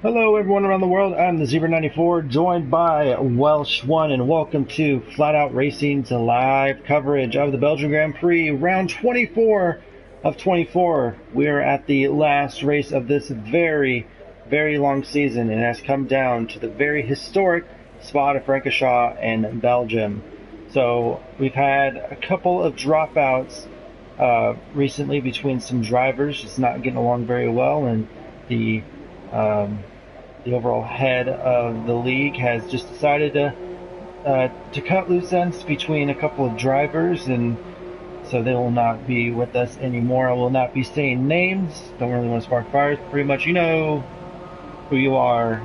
Hello, everyone around the world. I'm the Zebra94, joined by Welsh One, and welcome to Flat Out Racing's live coverage of the Belgian Grand Prix, round 24 of 24. We're at the last race of this very, very long season, and it has come down to the very historic Spa de Francorchamps in Belgium. So we've had a couple of dropouts recently between some drivers, just not getting along very well, and the um, the overall head of the league has just decided to cut loose ends between a couple of drivers, and so they will not be with us anymore. I will not be saying names. Don't really want to spark fires. Pretty much, you know who you are,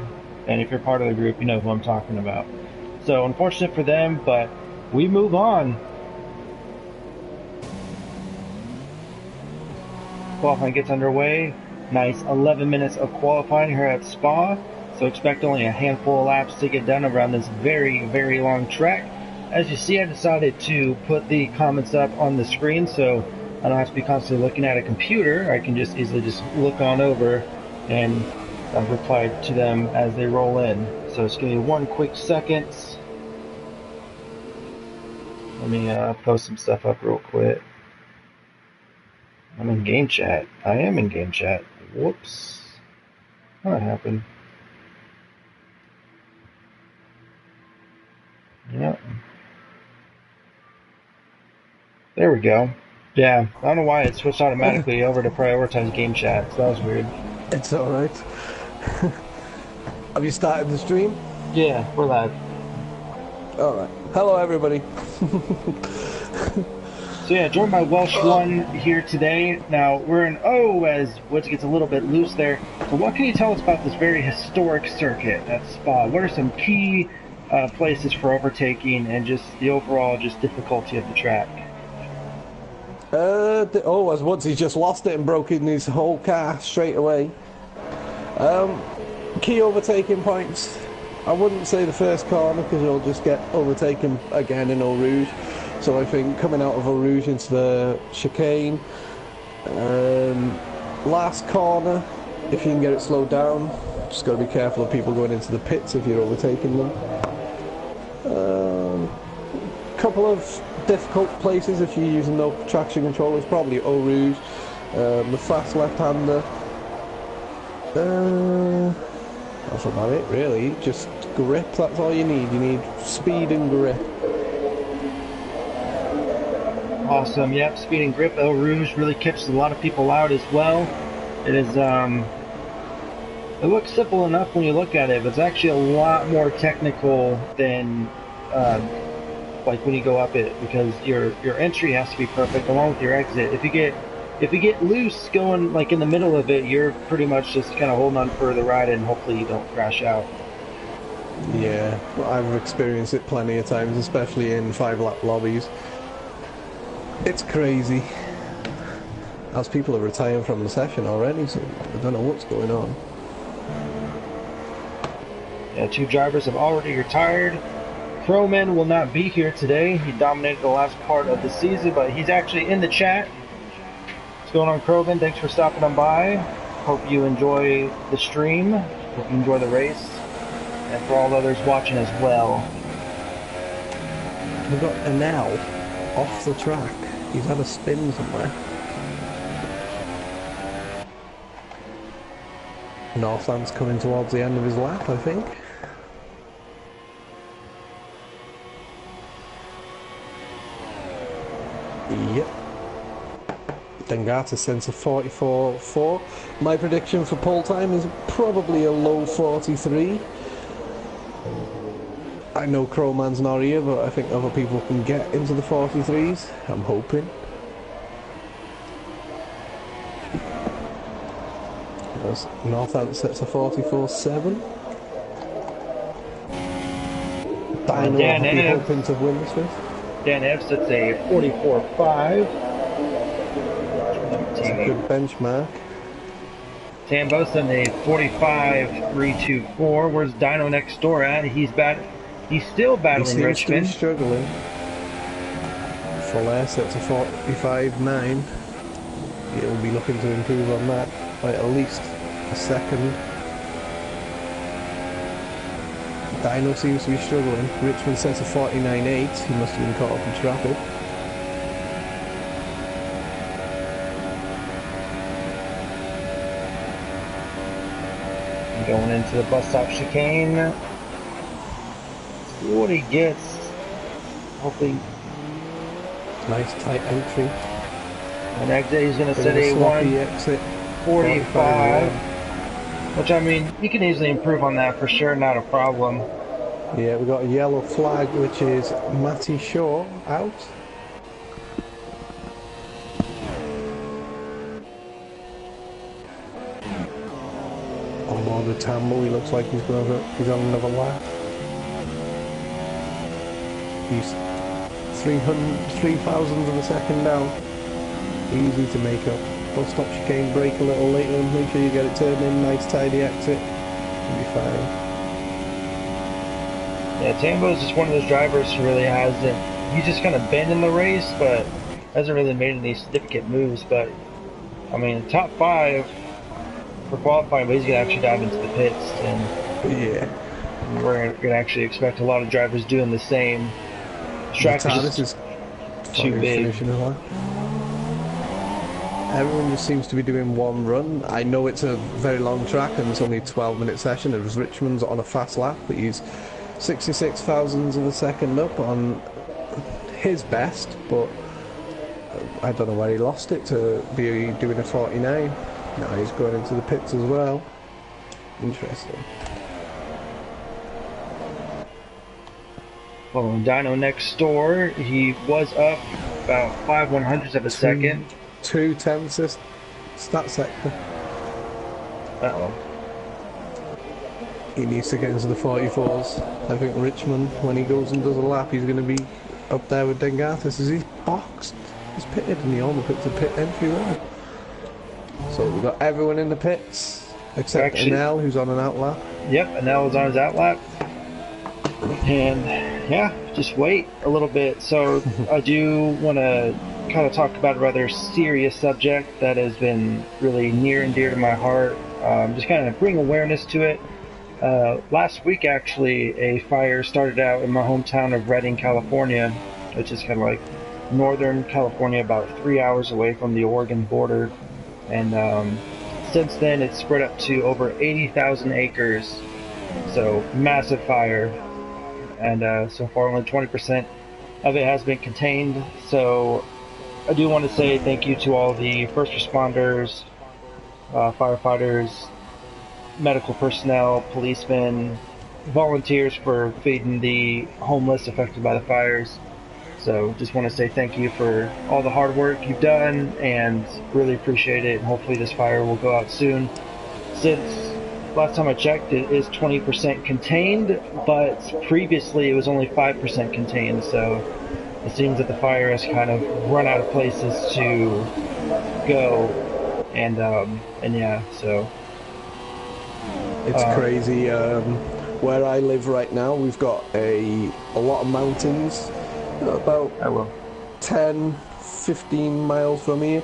and if you're part of the group, you know who I'm talking about. So unfortunate for them, but we move on. Qualifying gets underway. Nice 11 minutes of qualifying here at Spa. So expect only a handful of laps to get done around this very, very long track. As you see, I decided to put the comments up on the screen so I don't have to be constantly looking at a computer. I can just easily just look on over and reply to them as they roll in. So just give me one quick second. Let me post some stuff up real quick. I'm in game chat. I am in game chat. Whoops. What happened? Yep. There we go. Yeah, I don't know why it switched automatically over to prioritize game chat, so that was weird. It's alright. Have you started the stream? Yeah, we're live. Alright. Hello everybody. So yeah, joined by Welsh One here today. Now, we're in O as Woods gets a little bit loose there. So what can you tell us about this very historic circuit at Spa? What are some key places for overtaking and just the overall just difficulty of the track? As once he just lost it and broke in his whole car straight away. Key overtaking points. I wouldn't say the first corner because you'll just get overtaken again in Eau Rouge. So I think coming out of Eau Rouge into the chicane. Last corner, if you can get it slowed down, just got to be careful of people going into the pits if you're overtaking them. Couple of difficult places if you're using no traction control is probably Eau Rouge, the fast left-hander. That's about it really, just grip, that's all you need speed and grip. Awesome, yep, speed and grip. Eau Rouge really kicks a lot of people out as well. It is, it looks simple enough when you look at it, but it's actually a lot more technical than like when you go up it, because your entry has to be perfect along with your exit. If you get loose going like in the middle of it, you're pretty much just kind of holding on for the ride and hopefully you don't crash out. Yeah, I've experienced it plenty of times, especially in 5-lap lobbies. It's crazy. As people are retiring from the session already, so I don't know what's going on. Yeah, two drivers have already retired. Crowman will not be here today. He dominated the last part of the season, but he's actually in the chat. What's going on, Crowman? Thanks for stopping on by. Hope you enjoy the stream. Hope you enjoy the race. And for all others watching as well. We've got an L off the track. He's had a spin somewhere. Northland's coming towards the end of his lap, I think. Yep. Dengata sends a 44.4. My prediction for pole time is probably a low 43. I know Crowman's not here, but I think other people can get into the 43s. I'm hoping. Northant sets a 44.7. Dino Dan be hoping to win this race. Dan F sets a 44.5. That's a good benchmark. Tambo sent a 45.324. Where's Dino next door at? He's still battling he Richmond. He's struggling. Fuller sets a 45.9. He'll be looking to improve on that by at least a second. Dino seems to be struggling. Richmond says a 49.8. He must have been caught up in traffic. Going into the bus stop chicane. See what he gets. Hopefully. Nice tight entry. And exit, he's going to set a 1:45. Which, I mean, you can easily improve on that for sure, not a problem. Yeah, we got a yellow flag, which is Matty Shaw out. On board with Tambo, he looks like he's on another lap. He's 3,000 of a second down. Easy to make up. Bus stop chicane, brake a little later and make sure you get it turned in. Nice tidy exit. You'll be fine. Yeah, Tambo's just one of those drivers who really hasn't. He's just kind of been in the race, but hasn't really made any significant moves. But I mean, top 5 for qualifying, but he's gonna actually dive into the pits, and yeah, we're gonna actually expect a lot of drivers doing the same. Track is too big. Everyone just seems to be doing one run. I know it's a very long track and it's only a 12-minute session. It was Richmond's on a fast lap, but he's 66 thousandths of a second up on his best, but I don't know where he lost it to be doing a 49. Now he's going into the pits as well. Interesting. Following Dino next door, he was up about 5/100ths of a second. 2/10 stat sector. Uh-oh. He needs to get into the 44s. I think Richmond, when he goes and does a lap, he's going to be up there with Dengathis. Is he boxed? He's pitted and he almost picked a pit entry there. So we've got everyone in the pits, except Anel, who's on an out lap. Yep, Anel is on his out lap. And yeah, just wait a little bit. So I do want to kind of talk about a rather serious subject that has been really near and dear to my heart. Just kind of bring awareness to it. Last week, actually, a fire started out in my hometown of Redding, California, which is kind of like northern California, about 3 hours away from the Oregon border. And since then, it's spread up to over 80,000 acres. So massive fire. And so far, only 20% of it has been contained. So I do want to say thank you to all the first responders, firefighters, medical personnel, policemen, volunteers for feeding the homeless affected by the fires. So just want to say thank you for all the hard work you've done and really appreciate it. And hopefully this fire will go out soon. Since last time I checked, it is 20% contained, but previously it was only 5% contained. So it seems that the fire has kind of run out of places to go. And yeah, so. It's crazy. Where I live right now, we've got a lot of mountains, about 10, 15 miles from here,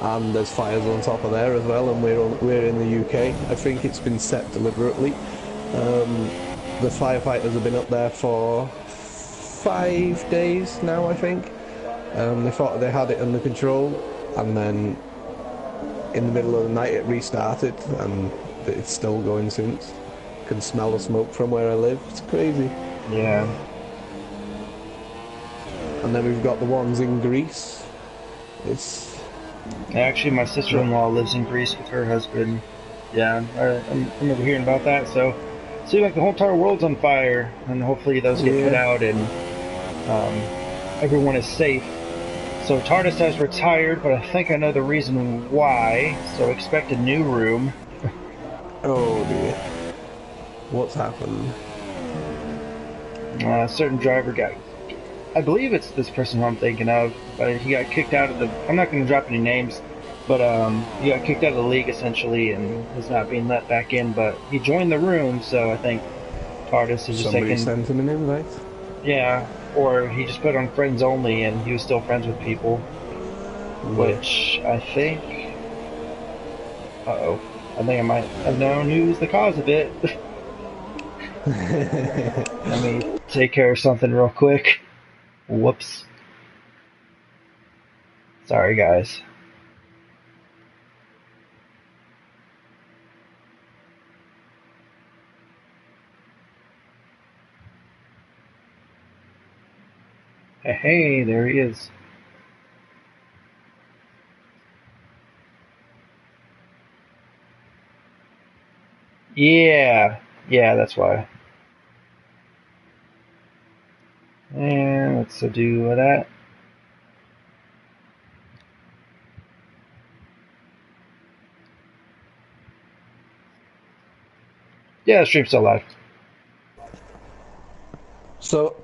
and there's fires on top of there as well. And we're in the UK. I think it's been set deliberately. The firefighters have been up there for 5 days now, I think. They thought they had it under control, and then in the middle of the night it restarted, and it's still going since. Can smell the smoke from where I live. It's crazy. Yeah. And then we've got the ones in Greece. Actually, my sister-in-law lives in Greece with her husband. Yeah, I remember hearing about that. So it seems like the whole entire world's on fire, and hopefully those get put out and everyone is safe. So TARDIS has retired, but I think I know the reason why. So expect a new room. Oh dear. What's happened? A certain driver got, I believe it's this person who I'm thinking of, but he got kicked out of the, I'm not going to drop any names, but he got kicked out of the league essentially and is not being let back in, but he joined the room, so I think TARDIS is just Somebody thinking, sent him an invite? yeah, or he just put on friends only and he was still friends with people, which I think, I think I might have known who's the cause of it. Let me take care of something real quick. Whoops. Sorry, guys. Hey, there he is. Yeah, that's why. And let's do that. Yeah, the stream's still live. So,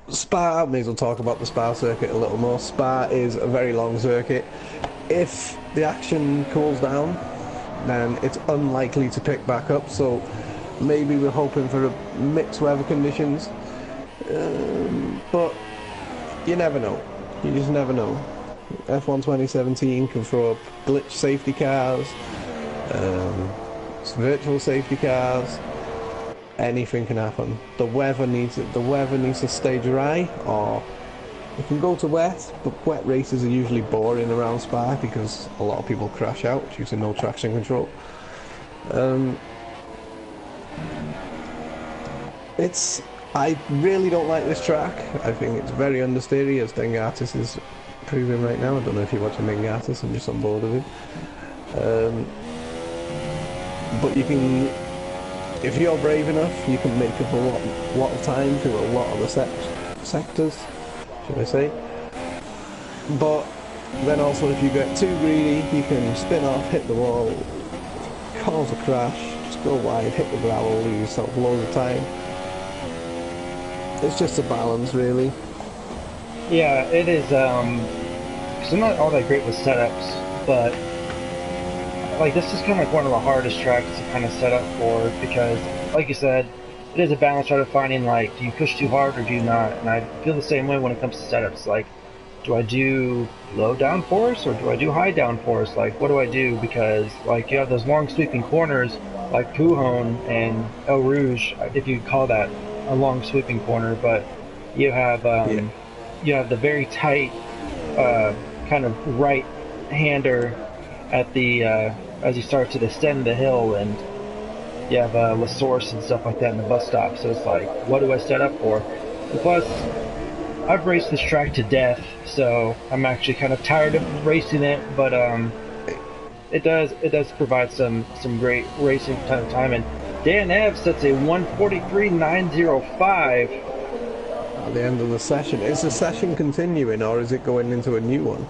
Spa, I may as well talk about the Spa circuit a little more. Spa is a very long circuit. If the action cools down, then it's unlikely to pick back up, so maybe we're hoping for a mixed weather conditions. But you never know. You just never know. F1 2017 can throw up glitch safety cars, virtual safety cars. Anything can happen. The weather needs to stay dry, or you can go to wet, but wet races are usually boring around Spa because a lot of people crash out due to no traction control. I really don't like this track. I think it's very understeery, as Dengatis is proving right now. I don't know if you're watching Dengatis, I'm just on board with him. But you can, if you're brave enough, you can make up a lot of time through a lot of the sectors, should I say. But then also, if you get too greedy, you can spin off, hit the wall, cause a crash, just go wide, hit the gravel, lose yourself loads of time. It's just a balance, really. Yeah, it is. Cause I'm not all that great with setups, but like this is kind of like one of the hardest tracks to kind of set up for, because, like you said, it is a balance trying to finding, like, do you push too hard or do you not? And I feel the same way when it comes to setups. Like, do I do low downforce or do I do high downforce? Like, what do I do? Because, like, you have those long sweeping corners like Pujon and El Rouge, if you call that a long sweeping corner, but you have you have the very tight kind of right hander at the as you start to descend the hill, and you have La Source and stuff like that in the bus stop. So it's like, what do I set up for? And plus, I've raced this track to death, so I'm actually kind of tired of racing it, but it does provide some great racing time. And Dan Ev sets a 143.905 at the end of the session. Is the session continuing, or is it going into a new one?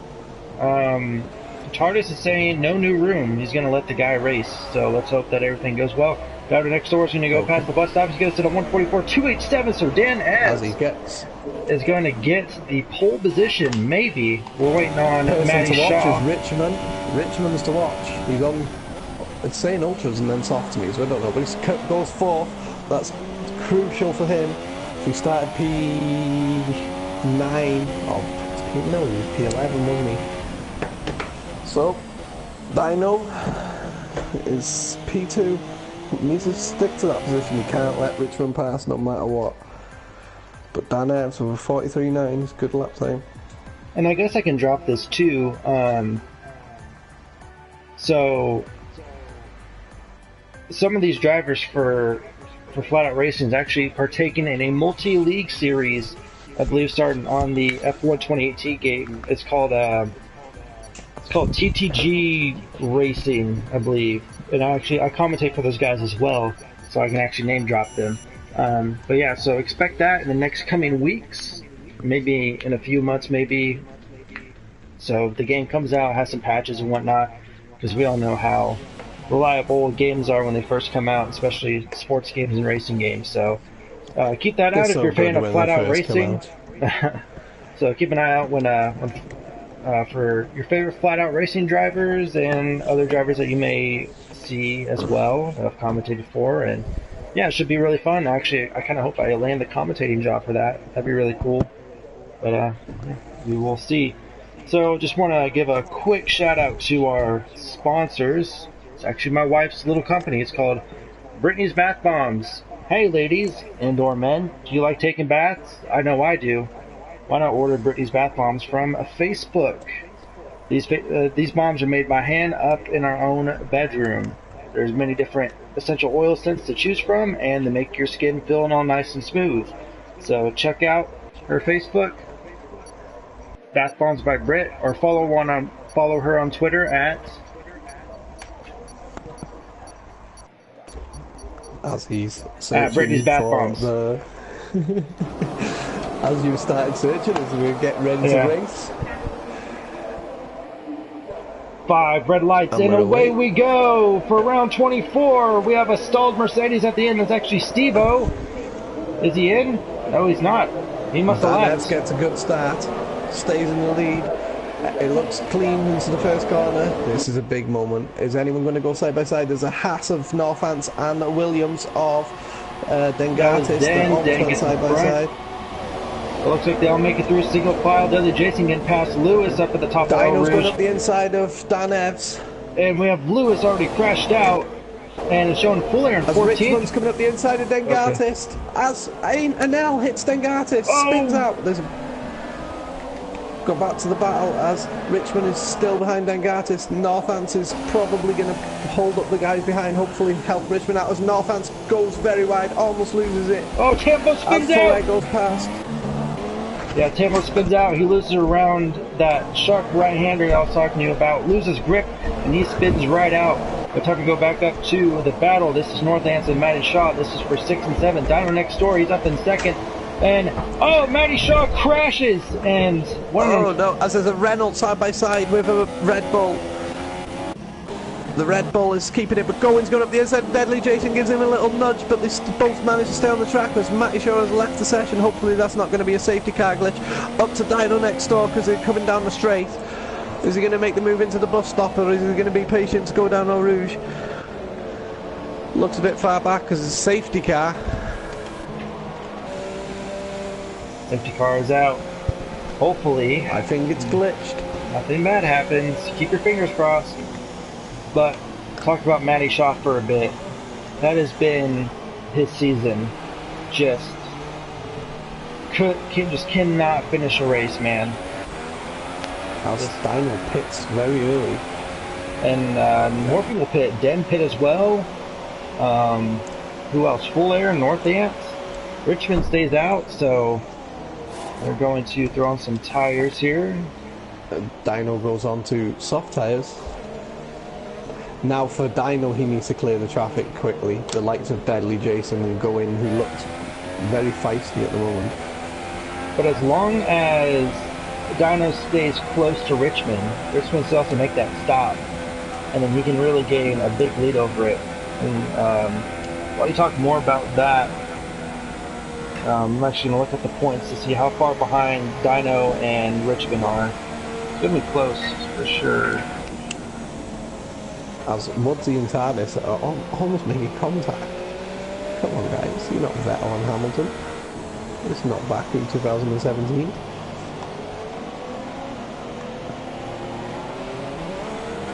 TARDIS is saying no new room. He's going to let the guy race, so let's hope that everything goes well. Driver next door is going to go past the bus stop. He's going to sit at 144.287, so Dan as he gets is going to get the pole position, maybe. We're waiting on Matty to watch Shaw. is Richmond. Richmond's to watch. He's on, it's saying ultras and then soft to me, so I don't know, but he goes fourth. That's crucial for him. If he started P9, or no, he was P11, wasn't he? So, Dino is P2. He needs to stick to that position. He can't let Richmond pass no matter what. But Dan Evans with 43.9 is good lap time. And I guess I can drop this too. So, some of these drivers for FLATOUT Racing is actually partaking in a multi-league series, I believe, starting on the F1 2018 game. It's called TTG Racing, I believe. And I commentate for those guys as well, so I can actually name drop them. But yeah, so expect that in the next coming weeks, maybe in a few months, maybe. So the game comes out, has some patches and whatnot, because we all know how reliable games are when they first come out, especially sports games and racing games. So keep that out if you're a fan of FLATOUT Racing. So keep an eye out when for your favorite FLATOUT Racing drivers and other drivers that you may see as well that I've commentated for. And yeah, it should be really fun. Actually, I kind of hope I land the commentating job for that. That'd be really cool. But we will see. So just want to give a quick shout out to our sponsors. It's actually my wife's little company. It's called Brittany's Bath Bombs. Hey ladies and/or men, do you like taking baths? I know I do. Why not order Brittany's Bath Bombs from Facebook? These bombs are made by hand up in our own bedroom. There's many different essential oil scents to choose from, and they make your skin feel all nice and smooth. So check out her Facebook, Bath Bombs by Britt, or follow her on Twitter at. As he's Brittany's searching Bath for Bombs. the... As you started searching, as we get ready to race. 5 red lights, and away we go for round 24. We have a stalled Mercedes at the end. That's actually Steve-O. Is he in? No, he's not. He must have left. Gets a good start. Stays in the lead. It looks clean into the first corner. This is a big moment. Is anyone going to go side by side? There's a Haas of Northants and a Williams of Dengatis. They're almost side by side. It looks like they all make it through a single file. Dudley Jason getting past Lewis up at the top of Dino's going up the inside of Dan Evs. And we have Lewis already crashed out. And it's showing full air in 14th. Richmond's coming up the inside of Dengatis. Okay. As Anel hits Dengatis, spins out. Go back to the battle as Richmond is still behind Dengatis. Northants is probably going to hold up the guys behind, hopefully help Richmond out as Northants goes very wide, almost loses it. Oh, Tampo spins out! Goes past. Yeah, Tampo spins out. He loses around that sharp right-hander that I was talking to you about. Loses grip, and he spins right out. But time to go back up to the battle. This is Northants and Matty Shaw. This is for 6 and 7. Dino next door, he's up in second. And, Matty Shaw crashes, and no, as there's a Renault side by side with a Red Bull. The Red Bull is keeping it, but Gowen's going up the inside. Deadly Jason gives him a little nudge, but they both manage to stay on the track as Matty Shaw has left the session. Hopefully that's not going to be a safety car glitch. Up to Dino next door because they're coming down the straight. Is he going to make the move into the bus stop, or is he going to be patient to go down Eau Rouge? Looks a bit far back because it's a safety car. Safety car is out. Hopefully. I think it's glitched. Nothing bad happens. Keep your fingers crossed. But talk about Matty Shaw for a bit. That has been his season. Just cannot finish a race, man. House Dino pits very early. And more people pit. Den pit as well. Who else? Full Air, Northants. Richmond stays out, so they're going to throw on some tires here. Dino goes on to soft tires. Now for Dino, he needs to clear the traffic quickly. The likes of Deadly Jason and Gowen, who looks very feisty at the moment. But as long as Dino stays close to Richmond still has to make that stop. And then he can really gain a big lead over it. And while you talk more about that, I'm actually going to look at the points to see how far behind Dino and Richmond are. It's going to be close for sure. As Woodsy and Tardis are almost making contact. Come on guys, you're not Vettel and Hamilton. It's not back in 2017.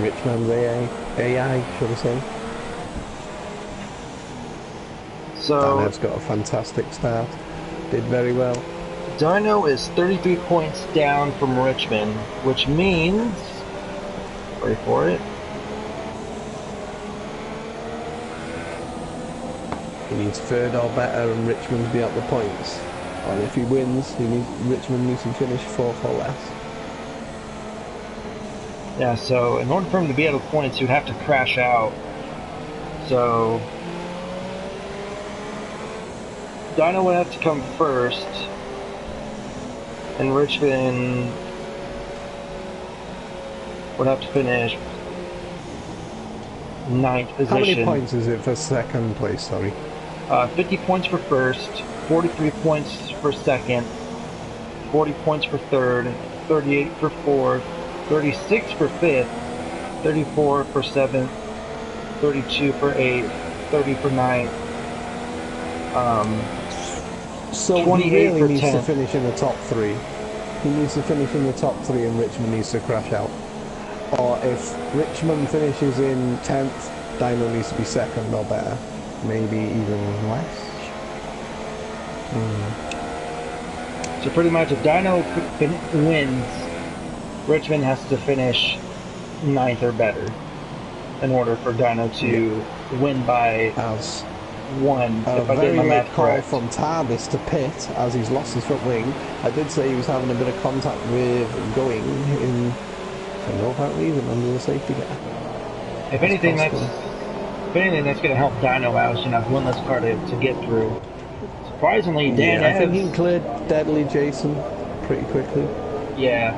Richmond's AI, should I say. So Dino's got a fantastic start. Did very well. Dino is 33 points down from Richmond, which means, wait for it. He needs third or better and Richmond to be up the points. And if he wins, Richmond needs to finish fourth or less. Yeah, so in order for him to be at the points, he would have to crash out. So Dino would have to come first, and Richmond would have to finish 9th position. How many points is it for second place, sorry? 50 points for first, 43 points for second, 40 points for third, 38 for fourth, 36 for fifth, 34 for seventh, 32 for eighth, 30 for ninth. So he really needs to finish in the top three. He needs to finish in the top three and Richmond needs to crash out. Or if Richmond finishes in 10th, Dino needs to be second or better. Maybe even less. So pretty much if Dino wins, Richmond has to finish 9th or better in order for Dino to win by As 1. a If I get very my late math call correct. from Tardis to pit as he's lost his front wing. I did say he was having a bit of contact with going in for no apparent reason under the safety car. If anything, that's going to help Dino out. You know, have one less car to get through. Surprisingly, Dan I think he Evans. cleared Deadly Jason pretty quickly. Yeah.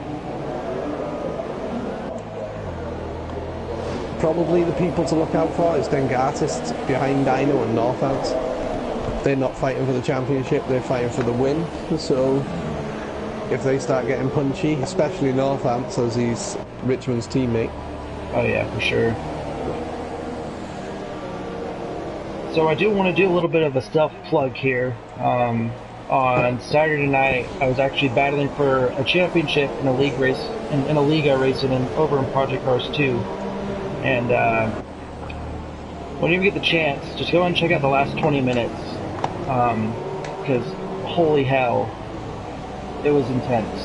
Probably the people to look out for is Dengartists behind Dino and Northants. They're not fighting for the championship, they're fighting for the win. So if they start getting punchy, especially Northants as he's Richmond's teammate. Oh yeah, for sure. So I do want to do a little bit of a stealth plug here. On Saturday night, I was actually battling for a championship in a league race, in a Liga racing over in Project Cars 2. And whenever you get the chance, just go and check out the last 20 minutes. Because holy hell, it was intense.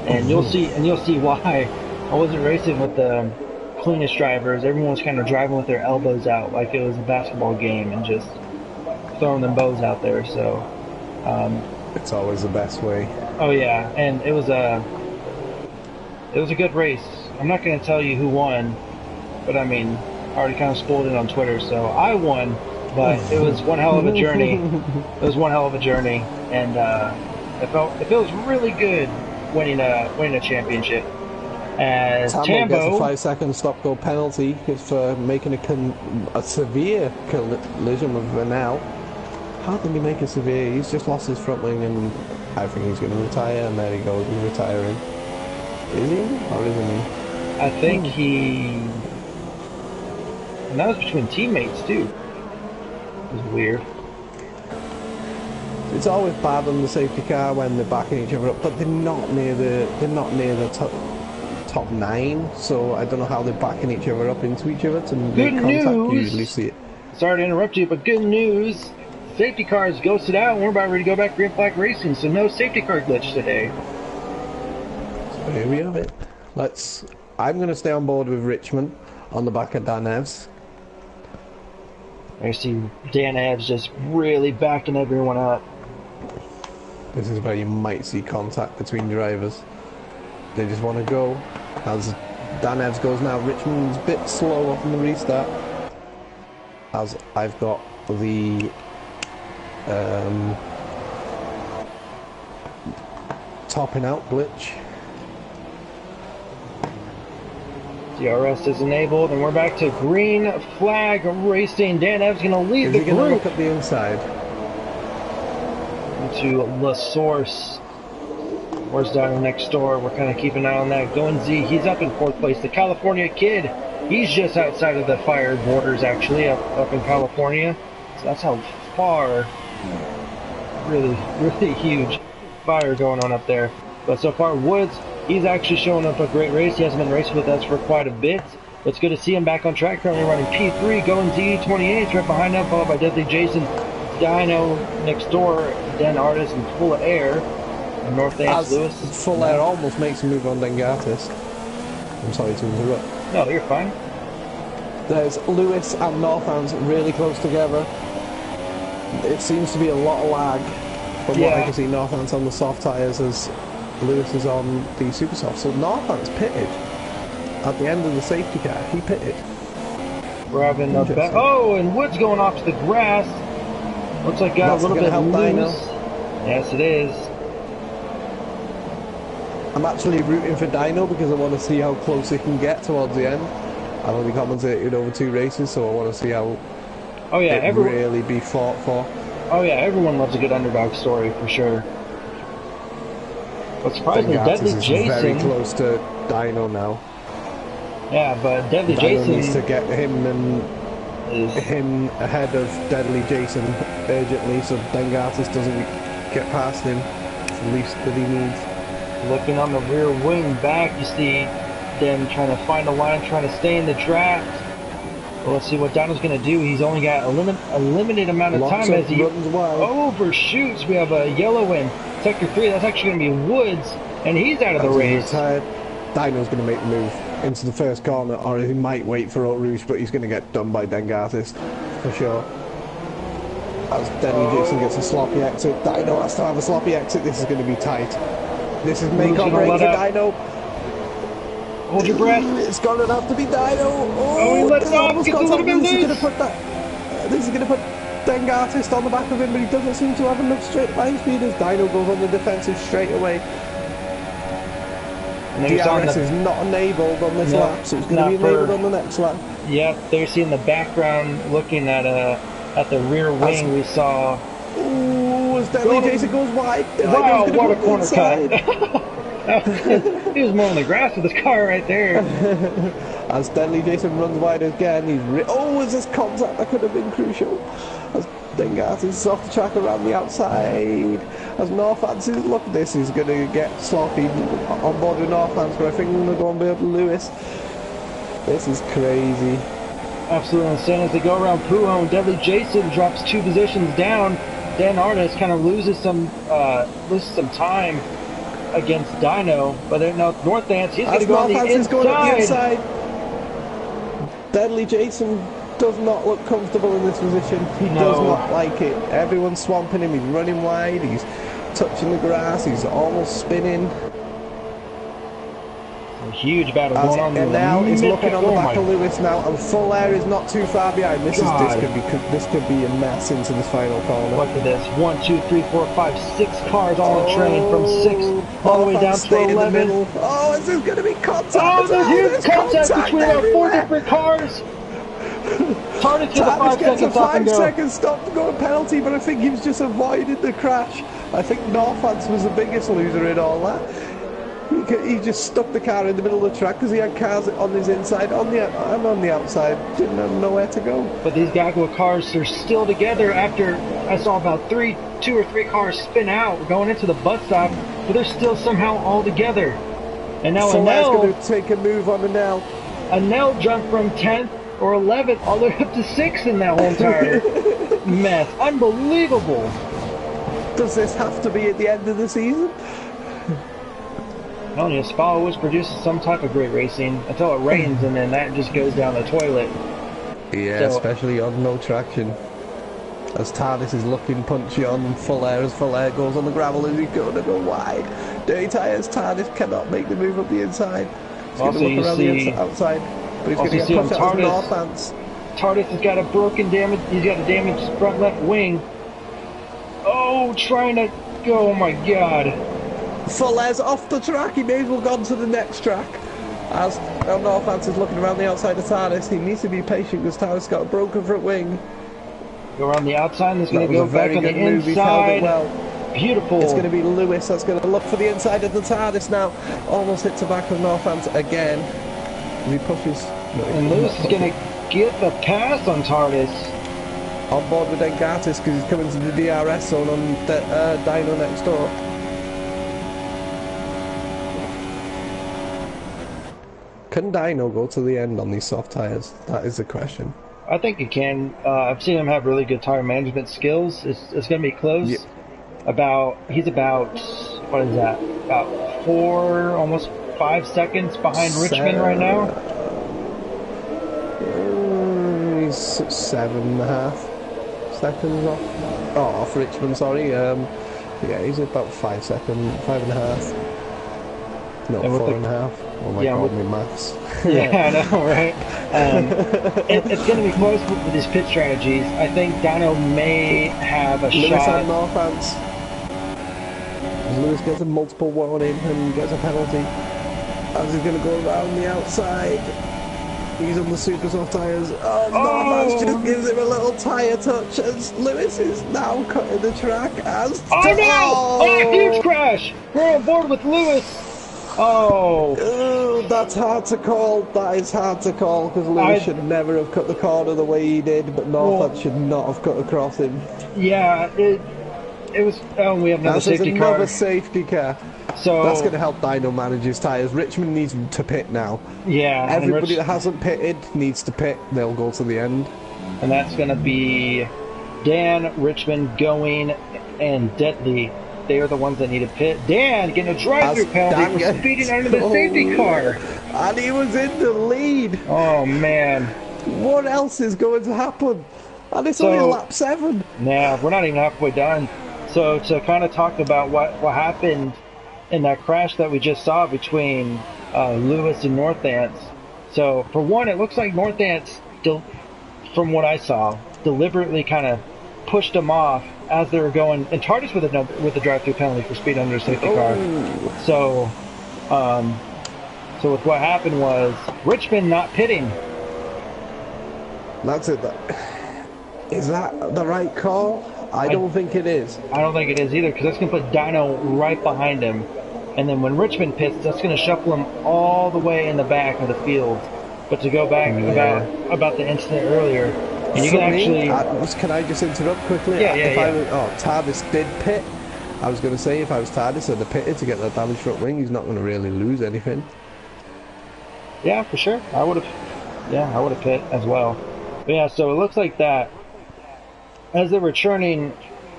And you'll see why. I wasn't racing with the cleanest drivers. Everyone was kind of driving with their elbows out like it was a basketball game and just throwing them bows out there. So it's always the best way. Oh yeah, and it was a good race. I'm not going to tell you who won, but I mean, I already kind of spoiled it on Twitter. So I won, but it was one hell of a journey. It was one hell of a journey, and it feels really good winning a championship. As Tambo gets a 5-second stop-go penalty for making a severe collision with Vanel. How did he make a severe? He's just lost his front wing, and I think he's going to retire. And there he goes, he's retiring. Is he or isn't he? I think he. And that was between teammates too. It was weird. It's always bad on the safety car when they're backing each other up, but they're not near the top 9, so I don't know how they're backing each other up into each other to make contact. You usually see it. Sorry to interrupt you, but good news. Safety cars ghosted out and we're about ready to go back green flag racing, so no safety car glitch today. So here we have it. I'm going to stay on board with Richmond on the back of Dan Evs. I see Dan Evs just really backing everyone up. This is where you might see contact between drivers. They just want to go. As Dan Evs goes now, Richmond's a bit slow up in the restart. As I've got the topping out glitch. DRS is enabled, and we're back to green flag racing. Dan Ev's going to lead the group. Is he going to look at the inside? Into La Source. Where's down next door? We're kind of keeping an eye on that. Going Z, he's up in 4th place. The California Kid, he's just outside of the fire borders, actually, up in California. So that's how far, really, really huge fire going on up there. But so far, Woods, he's actually showing up a great race. He hasn't been racing with us for quite a bit. But it's good to see him back on track, currently running P3, going Z28, right behind him, followed by Deadly Jason, Dino next door, Den Artist, and Full of Air. North Dance Lewis. Full Air almost makes a move on Dengartis. I'm sorry to interrupt. No, you're fine. There's Lewis and Northants really close together. It seems to be a lot of lag from what I can see. Northants on the soft tyres as Lewis is on the super soft. So Northants pitted at the end of the safety car. He pitted. Grabbing the back. Oh, and Woods going off to the grass. Looks like got a little bit loose. Dino. Yes, it is. I'm actually rooting for Dino because I want to see how close he can get towards the end. I've only commentated over 2 races, so I want to see how it really be fought for. Oh yeah, everyone loves a good underdog story for sure. But surprisingly, Deadly Jason is very close to Dino now. Yeah, but Deadly Dino Jason needs to get him ahead of Deadly Jason urgently, so Dengartis doesn't get past him. It's the least that he needs. Looking on the rear wing back, you see them trying to find a line, trying to stay in the draft. Well, let's see what Donald's going to do. He's only got a limited amount of time as he overshoots. We have a yellow in Sector 3. That's actually going to be Woods, and he's out of the race. Dino's going to make the move into the first corner, or he might wait for Haute Rouge, but he's going to get done by Dengartis, for sure. As Denny Jason gets a sloppy exit, Dino has to have a sloppy exit. This is going to be tight. This is make or break for Dino. Hold your breath. It's going to have to be Dino. Oh, he let it off. Gets a little bit loose. This is going to put Dengartis on the back of him, but he doesn't seem to have enough straight line speed as Dino goes on the defensive straight away. DRS is not enabled on this lap, so it's going to be enabled on the next lap. Yep, they're seeing the background looking at the rear wing. We saw. Ooh, as Denny Jason goes wide. Wow, what a corner cut. He was more on the grass with his car right there. As Denny Jason runs wide again, is this contact that could have been crucial? As Dengartis is off the track around the outside. As Northants is, look, this is going to get sloppy on board with Northants, but I think we're going to go on board Lewis. This is crazy. Absolutely insane. As they go around Pujon, Deadly Jason drops 2 positions down. Dan Artis kind of loses some time against Dino, but then now Northants, he's going to go on the inside. Deadly Jason does not look comfortable in this position. He does not like it. Everyone's swamping him. He's running wide. He's touching the grass. He's almost spinning. A huge battle going on. And now he's looking on the back of Lewis now, and Full Air is not too far behind. This could be a mess into this final corner. Look at this. 1, 2, 3, 4, 5, 6 cars all on train from 6 all the way down to 11. Oh, this is going to be contact. Oh, there's huge contact between about 4 different cars. Tardis gets a 5 second stop to go a penalty, but I think he was just avoided the crash. I think Northants was the biggest loser in all that. He just stuck the car in the middle of the track because he had cars on his inside, on the outside. Didn't have nowhere to go. But these Gagua cars are still together after I saw about 2 or 3 cars spin out going into the bus stop, but they're still somehow all together. And now Anel's going to take a move on Anel. Anel jumped from 10th or 11th all the way up to 6th in that whole entire mess. Unbelievable. Does this have to be at the end of the season? I don't know, Spa always produces some type of great racing until it rains, and then that just goes down the toilet. Yeah, so, especially on no traction. As Tardis is looking punchy on Full Air, as Full Air goes on the gravel, and he's going to go wide. Dirty tyres, Tardis cannot make the move up the inside. He's going to look around the outside, but he's going to get pushed out of Northants. Tardis has got a he's got a damaged front left wing. Oh, trying to go, oh my god. Full Air's off the track, he may as well gone to the next track. As Northants is looking around the outside of Tardis, he needs to be patient because Tardis got a broken front wing. Go around the outside, and it's going to go back on the inside. Well. Beautiful. It's going to be Lewis that's going to look for the inside of the Tardis now. Almost hits the back of Northants again. He pushes. No, and Lewis is going to get the pass on Tardis. On board with Dengartis because he's coming to the DRS zone on Dino next door. Can Dino go to the end on these soft tyres? That is the question. I think he can. I've seen him have really good tire management skills. It's going to be close. Yep. He's about, what is that? About 4, almost 5 seconds behind Richmond right now. He's 7.5 seconds off. Oh, off Richmond, sorry. Yeah, he's about 5 seconds, 5.5. No, 4.5. Oh my god, me maths. Yeah, I know, right? It's going to be close with his pit strategies. I think Dino may have a Lewis shot. And Northants. Lewis gets a multiple warning and gets a penalty. As he's going to go around the outside. He's on the super soft tyres. Oh, Northants just gives him a little tyre touch as Lewis is now cutting the track as... Oh no! Oh, huge crash! We're on board with Lewis! Oh, that's hard to call. That is hard to call because Lewis should never have cut the corner the way he did, but Northants should not have cut across him. Yeah, it was. Oh, we have another safety car. Another safety car. So That's going to help Dino manage his tyres. Richmond needs to pit now. yeah, Everybody that hasn't pitted needs to pit. They'll go to the end. and that's going to be Dan, Richmond, Going, and Deadly. They are the ones that need to pit. Dan getting a drive-through penalty for speeding under the safety car. And he was in the lead. Oh, man. What else is going to happen? And it's only lap 7. Nah, we're not even halfway done. So to kind of talk about what happened in that crash that we just saw between Lewis and Northants. So for one, it looks like Northants, from what I saw, deliberately kind of pushed them off as they were going, and charged us with a drive-through penalty for speed under a safety car. So, so with what happened was Richmond not pitting. That's it. Is that the right call? I don't think it is. I don't think it is either, because that's going to put Dino right behind him. And then when Richmond pits, that's going to shuffle him all the way in the back of the field. But to go back about the incident earlier, and you can actually... can I just interrupt quickly? Yeah. Tardis did pit. I was going to say, if I was Tardis and the pitted to get that damaged front wing, he's not going to really lose anything. Yeah, for sure. I would have pit as well. But yeah, so it looks like that. As they were churning,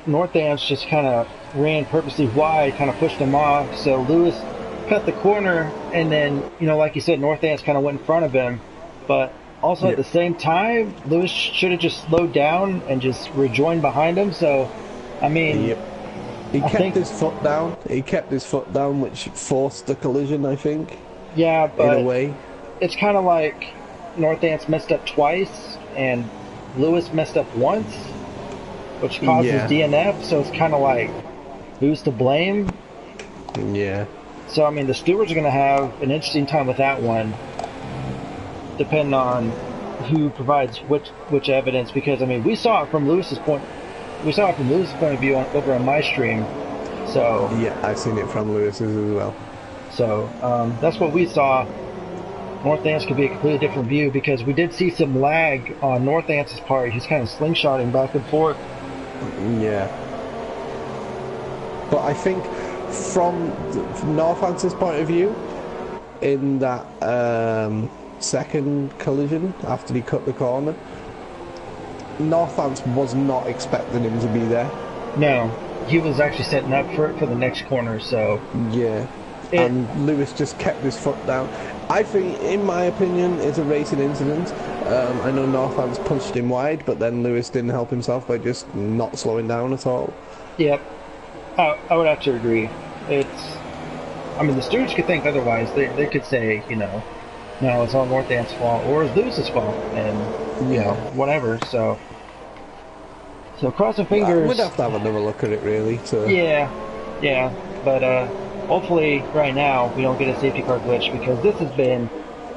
Northants just kind of ran purposely wide, kind of pushed them off. So Lewis cut the corner, and then, like you said, Northants kind of went in front of him. But also at the same time, Lewis should have just slowed down and just rejoined behind him. So, I mean... He kept his foot down. He kept his foot down, which forced the collision, I think. Yeah, but... in a way. It's kind of like Northants messed up twice, and Lewis messed up once, which causes DNF, so it's kind of like, who's to blame? Yeah. So, I mean, the stewards are going to have an interesting time with that one, depending on who provides which evidence, because, I mean, we saw it from Lewis's point of view over on my stream, so... Yeah, I've seen it from Lewis's as well. So, that's what we saw. Northants could be a completely different view, because we did see some lag on Northants' part. He's kind of slingshotting back and forth. Yeah. But I think from Northants' point of view, in that second collision after he cut the corner, Northants was not expecting him to be there. No, he was actually setting up for the next corner, so... Yeah. And Lewis just kept his foot down. I think, in my opinion, it's a racing incident. I know Northants punched him wide, but then Lewis didn't help himself by just not slowing down at all. Yep. I would have to agree. I mean, the stewards could think otherwise. They could say, no, it's all Northants' fault, or it's Lewis's fault, and, whatever, so crossing fingers. We'd have to have another look at it, really. Yeah, but, hopefully, right now, we don't get a safety car glitch, because this has been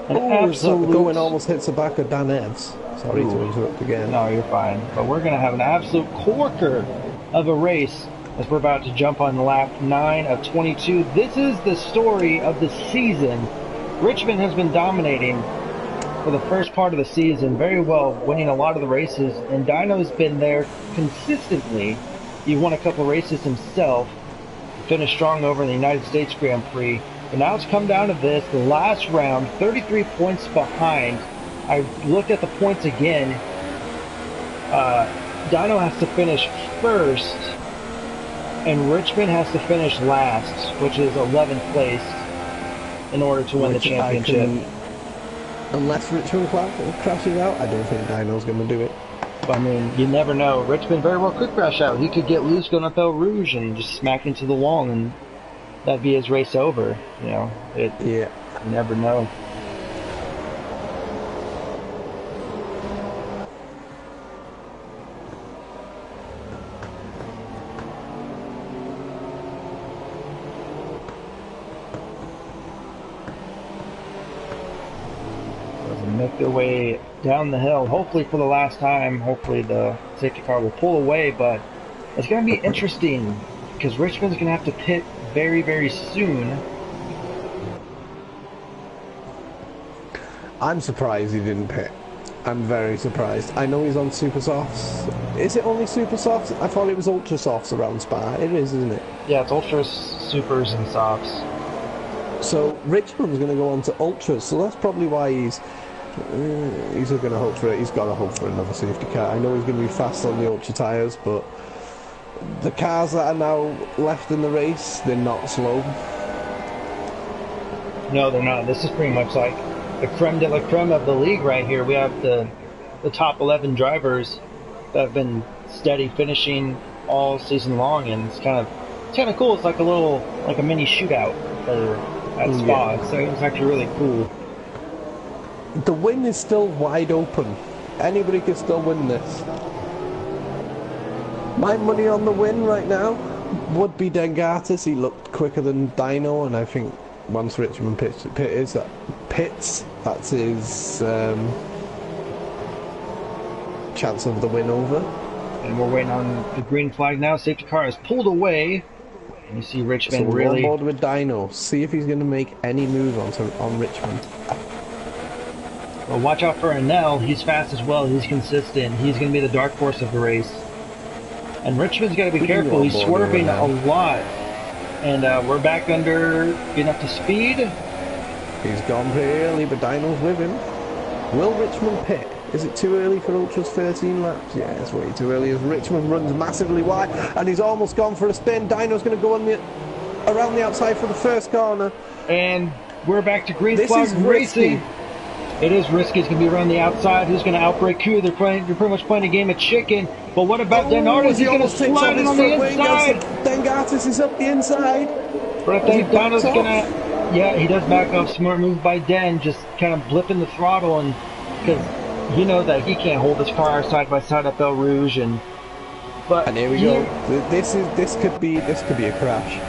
an absolute... Going almost hits the back of Dan Evans. Sorry to interrupt again. No, you're fine. But we're going to have an absolute corker of a race as we're about to jump on lap 9 of 22. This is the story of the season. Richmond has been dominating for the first part of the season very well, winning a lot of the races, and Dino's been there consistently. He won a couple races himself. Finished strong over in the United States Grand Prix. But now it's come down to this, the last round, 33 points behind. I looked at the points again. Dino has to finish first, and Richmond has to finish last, which is 11th place, in order to win the championship. Unless Richmond crashes out, I don't think Dino's going to do it. I mean, you never know. Richmond very well could crash out. He could get loose going up El Rouge and just smack into the wall, and that'd be his race over. You never know. Make their way down the hill, hopefully for the last time. Hopefully the safety car will pull away, but it's going to be interesting because Richmond's going to have to pit very, very soon. I'm surprised he didn't pit. I'm very surprised. I know he's on super softs. Is it only super softs? I thought it was ultra softs around Spa. It is, isn't it? Yeah, it's ultras, supers, and softs. So Richmond's going to go on to ultras. So that's probably why he's going to hope for it. He's got to hope for another safety car. I know he's going to be fast on the ultra tyres, but the cars that are now left in the race, they're not slow. No, they're not. This is pretty much like the creme de la creme of the league right here. We have the top 11 drivers that have been steady finishing all season long, and it's kind of cool. It's like a mini shootout at Spa. Yeah. So it's actually really cool. The win is still wide open. Anybody can still win this. My money on the win right now would be Dengatis. He looked quicker than Dino, and I think once Richmond pits, that's his chance of the win over. And we're waiting on the green flag now. Safety car is pulled away. And you see Richmond so we're really... on board with Dino. See if he's going to make any move on Richmond. Well, watch out for Anel. He's fast as well. He's consistent. He's going to be the dark horse of the race. And Richmond's got to be careful. He's swerving a lot. And we're back under, getting up to speed. He's gone pretty early, but Dino's with him. Will Richmond pit? Is it too early for Ultra's 13 laps? Yeah, it's way too early as Richmond runs massively wide, and he's almost gone for a spin. Dino's going to go on around the outside for the first corner. And we're back to green This flag is racing. risky. It is risky. It's going to be around the outside. Who's going to outbrake who? They're pretty much playing a game of chicken. But what about Denartis? He's going to slide it on the inside. Dengatis is up the inside. But I think Dino's going to... Yeah, he does back off. Smart move by Den. Just kind of blipping the throttle, and because you know that he can't hold his car side by side at Belle Rouge. And here we go. This could be a crash.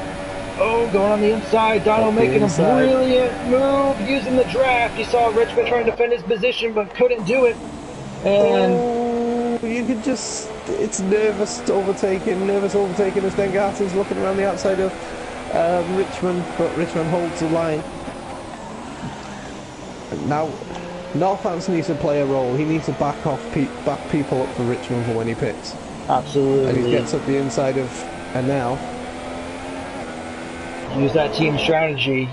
Oh, going on the inside. Dino making a brilliant move using the draft. You saw Richmond trying to defend his position, but couldn't do it. And you could just... It's nervous overtaking as Dengatis is looking around the outside of Richmond, but Richmond holds the line. Now, Northants needs to play a role. He needs to back people up for Richmond for when he pits. Absolutely. And he gets up the inside of Anel. Use that team strategy.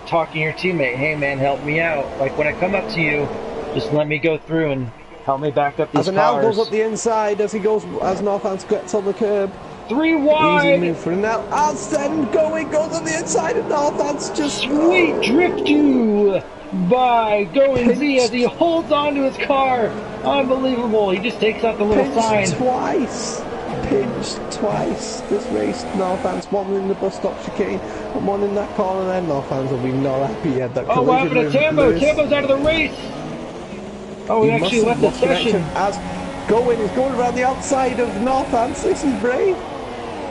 Talking your teammate, hey man, help me out. Like when I come up to you, just let me go through and help me back up these cars. As Anel goes up the inside, as Northants gets on the curb. 3 wide. Easy move for Anel. Alston goes on the inside of Northants. Just sweet drift you by Going Z as he holds onto his car. Unbelievable. He just takes out the little sign. Pinched twice this race. Northants, one in the bus stop chicane and one in that corner there. Northants will be not happy yet. That oh, what happened to Tambo? Tambo's out of the race. Oh, he actually left the session. As is going around the outside of Northants. This is brave.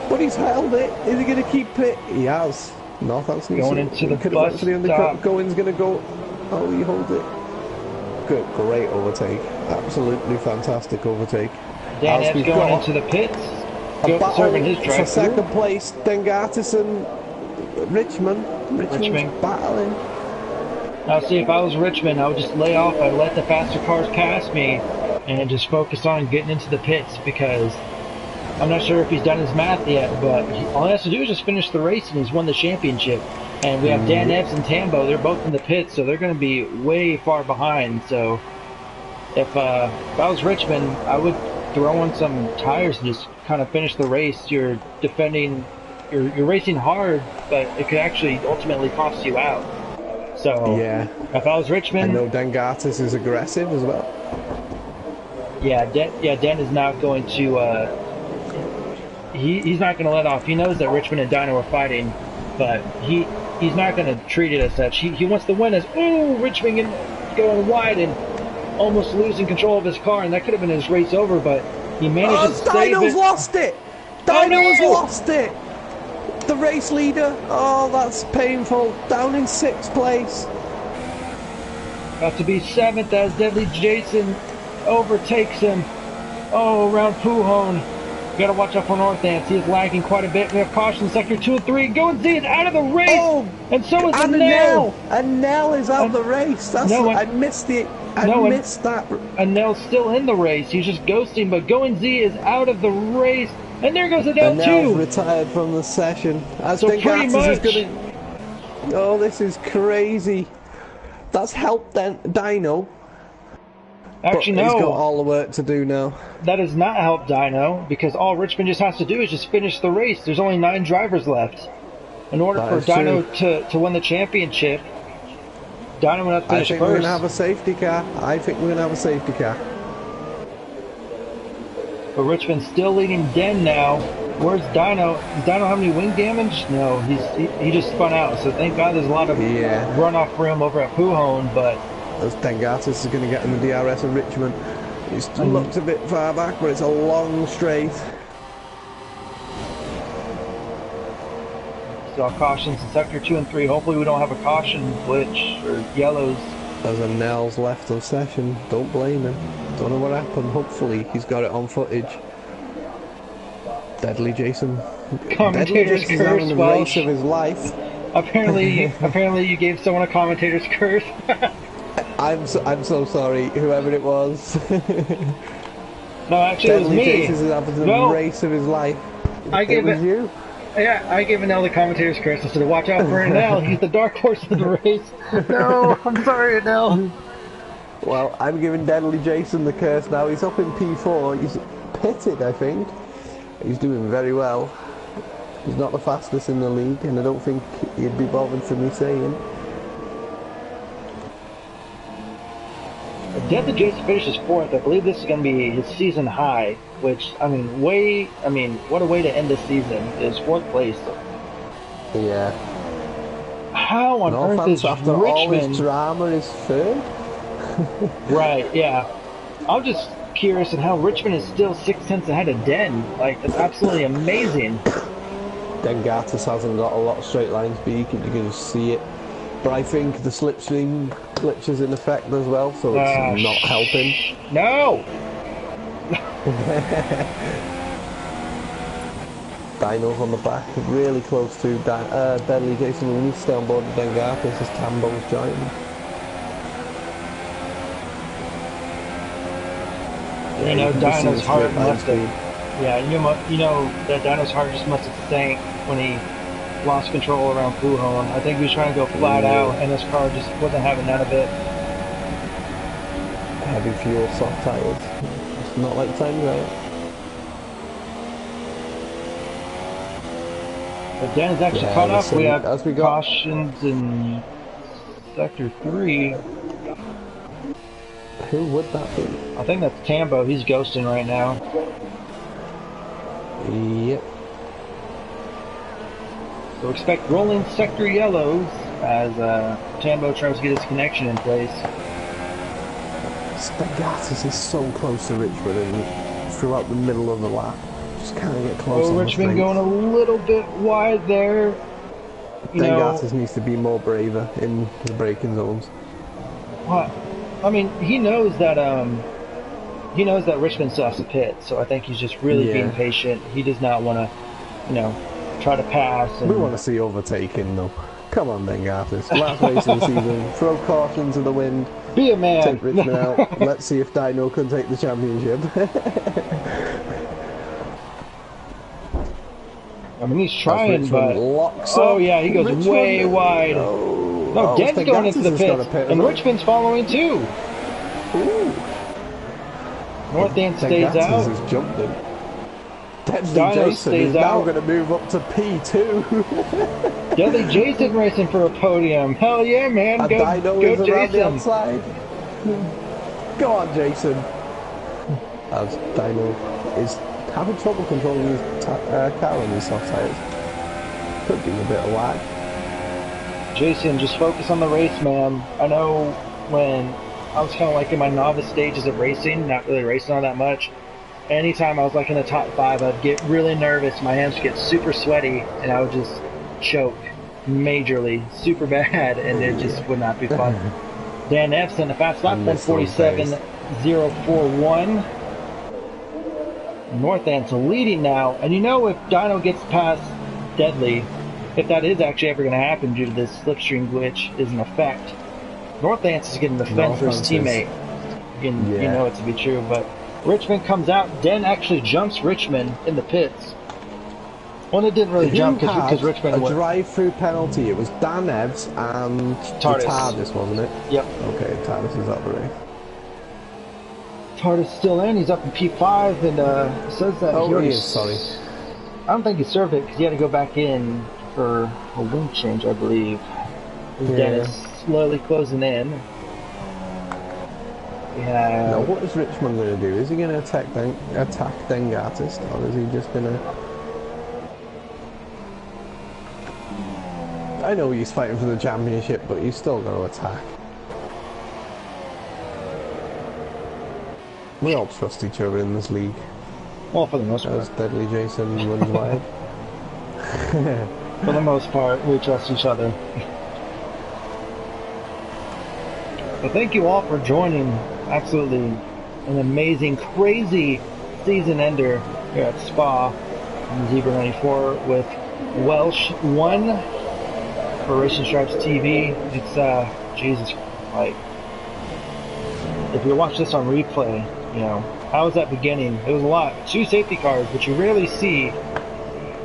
But he's held it. Is he going to keep it? He has. Northants needs going into the bus stop. Going's going to go. Oh, he holds it. Good, great overtake. Absolutely fantastic overtake. Dan's going into the pits. Serving his drive for second place. Dengatis and Richmond. Richmond's battling. Now, see, if I was Richmond, I would just lay off. I'd let the faster cars pass me and just focus on getting into the pits, because I'm not sure if he's done his math yet, but all he has to do is just finish the race and he's won the championship. And we have Dan Epps and Tambo. They're both in the pits, so they're going to be way far behind. So if I was Richmond, I would throw on some tires and just kind of finish the race. You're defending, you're racing hard, but it could actually ultimately cost you out. So yeah, if I was Richmond, I know Dengatis is aggressive as well. Yeah, Dan is not going to. He's not going to let off. He knows that Richmond and Dino are fighting, but he's not going to treat it as such. He wants to win as, ooh, Richmond going wide and almost losing control of his car, and that could have been his race over, but he managed to save it. Dino's lost it! Dino's lost it! The race leader, oh, that's painful. Down in 6th place. About to be 7th as Deadly Jason overtakes him. Oh, around Pujon. Gotta watch out for Northants. He is lagging quite a bit. We have caution sector 2 and 3. Going Z is out of the race! Oh! And so is And Anel! Anel is out the race. That's no, I missed it. I missed that. Anel's still in the race. He's just ghosting, but Going Z is out of the race. And there goes Anel too! Anel's retired from the session. As so pretty much... Oh, this is crazy. That's helped Dino. Actually, but no. He's got all the work to do now. That does not help Dino, because all Richmond just has to do is just finish the race. There's only 9 drivers left. In order for Dino to win the championship, Dino would have to finish first. I think we're going to have a safety car. I think we're going to have a safety car. But Richmond's still leading Den now. Where's Dino? Does Dino have any wing damage? No, he just spun out. So thank God there's a lot of runoff room over at Pujon, but... As Dengatis is going to get in the DRS of Richmond. He's looked a bit far back, but it's a long straight. So cautions in sector 2 and 3. Hopefully we don't have a caution glitch or yellows. As Anel's left of session, don't blame him. Don't know what happened. Hopefully he's got it on footage. Deadly Jason. Commentator's Deadly curse. Jason's having the race of his life. Apparently you gave someone a commentator's curse. I'm so sorry, whoever it was. No, actually Deadly it was me. Jason's having the race of his life. It was you. Yeah, I gave Anel the commentator's curse. I said, watch out for Anel. He's the dark horse of the race. No, I'm sorry, Anel. Well, I'm giving Deadly Jason the curse now. He's up in P4. He's pitted, I think. He's doing very well. He's not the fastest in the league, and I don't think he'd be bothered for me saying. Deadly Jason finishes 4th. I believe this is going to be his season high, which, what a way to end the season is 4th place. Yeah. How on earth is after Richmond... all his drama is 3rd? Right, yeah. I'm just curious at how Richmond is still 6/10 ahead of Den. Like, that's absolutely amazing. Dengatis hasn't got a lot of straight line speed, you can see it. But I think the slipstream glitch is in effect as well, so it's not helping. No! Dino's on the back, really close to Deadly Jason. We need to stay on board with Dengatis as Tambo's joining. You know, Dino's heart must have... Yeah, you know that Dino's heart just must have sank when he lost control around Pujon. I think he was trying to go flat out, and his car just wasn't having none of it. Heavy fuel, soft tires. It's not like times out. But Den is actually caught up. We have cautions in sector 3. Who would that be? I think that's Tambo. He's ghosting right now. Yep. So expect rolling sector yellows as Tambo tries to get his connection in place. Dengatis is so close to Richmond and throughout the middle of the lap. Just can't get close. Richmond going a little bit wide there. Dengatis needs to be more braver in the braking zones. What? I mean, he knows that Richmond still has to pit, so I think he's just really being patient. He does not want to, try to pass. And... We want to see overtaking, though. Come on, Dengatis. Last race of the season. Throw caution to the wind. Be a man. Take Richmond out. Let's see if Dino can take the championship. I mean, he's trying, but... yeah, he goes Richmond way wide. No, Den's going into the pit, and Richmond's following too. Ooh. Northant stays out. Has jumped him. Deadly Jason is now going to move up to P2. Deadly Jason racing for a podium. Hell yeah, man. Go Jason. The outside. Go on, Jason. As Dino is having trouble controlling his car on these soft tires. Could be a bit of lag. Jason, just focus on the race, man. I know when I was kind of like in my novice stages of racing, not really racing all that much. Anytime I was like in the top 5, I'd get really nervous. My hands would get super sweaty, and I would just choke majorly, super bad, and it just would not be fun. Dan F's in the fast lap, 147.041. Northant's leading now, and you know if Dino gets past Deadly, if that is actually ever going to happen due to this slipstream glitch is in effect, Northant's is getting the fence for his teammate. You know it to be true, but Richmond comes out. Den actually jumps Richmond in the pits. Well, it didn't really jump because Richmond a drive-through penalty. It was Dan Evs and TARDIS, wasn't it? Yep. Okay, TARDIS is out the race. TARDIS still in. He's up in P5 and says that he is, sorry. I don't think he served it because he had to go back in for a wing change, I believe. Dennis slowly closing in. Now, what is Richmond going to do? Is he going to attack Dengartist, or is he just going to... I know he's fighting for the championship, but he's still going to attack. We all trust each other in this league. Well, for the most part. As Deadly Jason runs wide. For the most part, we trust each other. But thank you all for joining. Absolutely an amazing, crazy season ender here at Spa on Zebra 94 with Welsh 1 for Racing Stripes TV. It's, Jesus, like, if you watch this on replay, you know, how was that beginning? It was a lot. 2 safety cars, which you rarely see.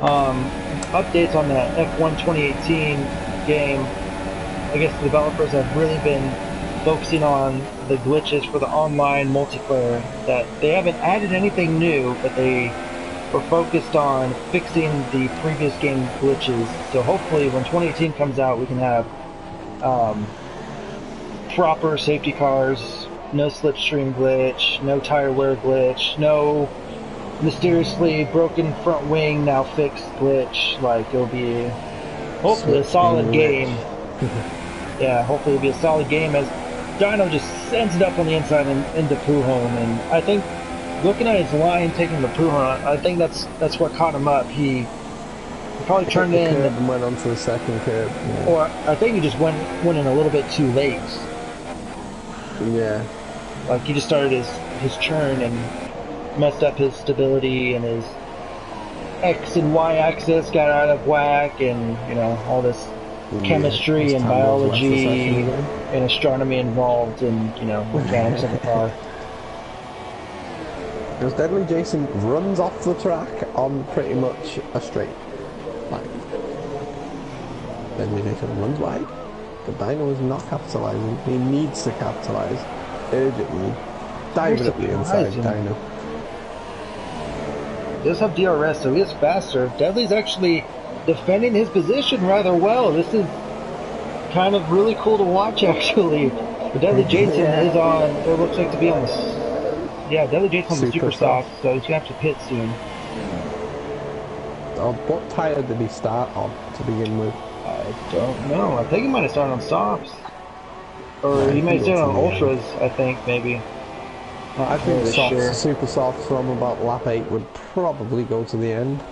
Updates on the F1 2018 game. I guess the developers have really been focusing on the glitches for the online multiplayer. That they haven't added anything new, but they were focused on fixing the previous game glitches. So hopefully when 2018 comes out, we can have proper safety cars, no slipstream glitch, no tire wear glitch, no mysteriously broken front wing now fixed glitch. Like, it'll be hopefully a solid game. Yeah, hopefully it'll be a solid game as Dino just sends it up on the inside and into Pujon. And I think looking at his line taking the Pujon, I think that's what caught him up. He probably turned in and went onto the second curb. Yeah. Or I think he just went in a little bit too late. Yeah. Like, he just started his turn and messed up his stability, and his X and Y axis got out of whack, and, you know, all this chemistry and biology and astronomy involved in, you know, mechanics of the car. Because Deadly Jason runs off the track on pretty much a straight line. Deadly Jason runs wide. The Dino is not capitalizing. He needs to capitalize urgently. Diving up the inside, Dino. He does have DRS, so he is faster. Deadly's actually defending his position rather well. This is kind of really cool to watch, actually. But Deadly Jason is on, it looks like to be on the, yeah, Deadly Jason's on the super soft, so he's going to have to pit soon. What tire did he start on to begin with? I don't know. I think he might have started on softs. Or he might have started on ultras, I think, maybe. I think softs, super soft from about lap 8 would probably go to the end.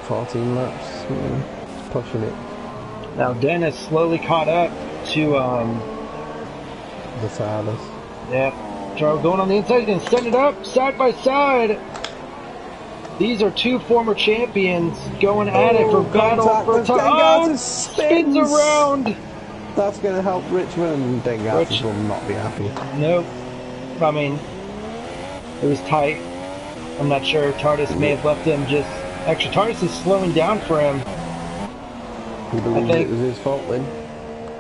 14 laps, pushing it. Now Dennis slowly caught up to the TARDIS. Yeah, Charles going on the inside and set it up side by side. These are 2 former champions going at it for battle for time. Oh, spins around. That's going to help Richmond. Dengartist will not be happy. Nope. I mean, it was tight. I'm not sure. TARDIS may have left him just... Actually, TARDIS is slowing down for him. He believes it was his fault then.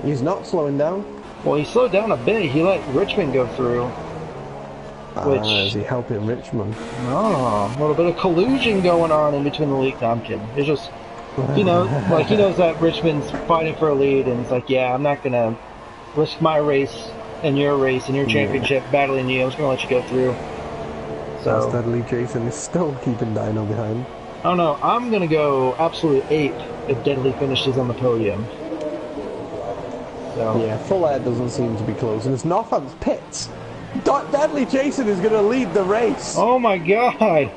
He's not slowing down. Well, he slowed down a bit. He let Richmond go through. Which... is he helping Richmond? Oh, a little bit of collusion going on in between the league. No, I'm kidding. It's just... You know, like, he knows that Richmond's fighting for a lead, and it's like, yeah, I'm not gonna risk my race and your championship battling you. I'm just gonna let you go through. So Deadly Jason is still keeping Dino behind. I don't know. I'm gonna go absolute ape if Deadly finishes on the podium. So yeah, full air doesn't seem to be closing. It's Northam's pits. Deadly Jason is gonna lead the race. Oh my god!